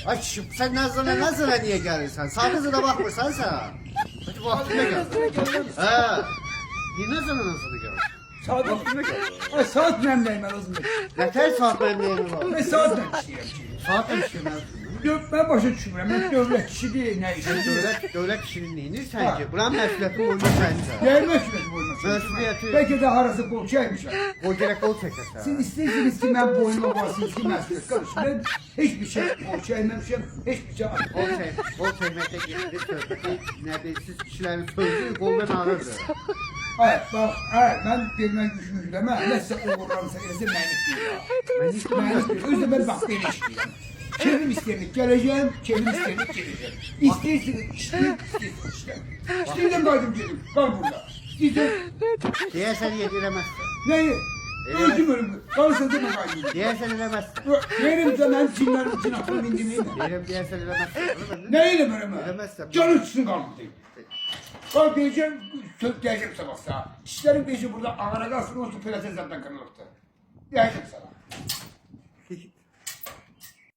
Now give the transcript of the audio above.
Ay kişi sen Nazlı'na niye gelirsen? Sakızı da bakmırsan sen. Hadi vaktine gel. He. Niye Nazlı'na gel? Saat vaxtına gəl. Ay saat məmləyim mən özüm. Nətər saat məmləyini var? Mən saatla işləyirəm ki. Saat işləməz. Mən başa düşmürəm. Mən dövlət kişidir, nə işim. Dövlət kişinin neyinirsən ki? Buranın məsuliyyəti boyunca sənsən. Gəl məsuliyyət boyunca. Məsuliyyəti. Bəlkə də harası qol çəkmişəm. O gərək qol çəkəsən. Siz istəyirsiniz ki, mən boynuma basınız ki, məsuliyyət qarışım. Mən heç bir şey qol çəkməmişəm, heç bir şey atmamışam. Qol çəkməkdə gedir söhbəti. Nədir? Siz kişilərin sözü qoldan ağırdır. Ay, bax, mən demək düşünürəm, nəsə uğurlarımsa eləsə mənlik deyil. Özdə mən bax, belə işləyirəm. Kevim istəyirlik gələcəm, kevim istəyirlik gələcəm. İstəyirsiniz, istəyirsiniz işləm. İstəyirəm qaydım gedim, qal burada. İstəyirəm. Deyəsən eləməzsən. Nəyi? Özüm ölüm, qalırsa demə qaydım. Deyəsən eləməzsən. Yerimdə mən cinlərin için aklım indimeyim. Deyəsən eləməzsən. Ne eləmərəm? Eləməzsən. Canın üstünü qalmayacaq. Qal deyəcəm, söz deyəcəm sabah sana. İşlərin beşi burada ağara qalsın, olsun peləsə zaten qırılıqdır. Deyəcəm sana.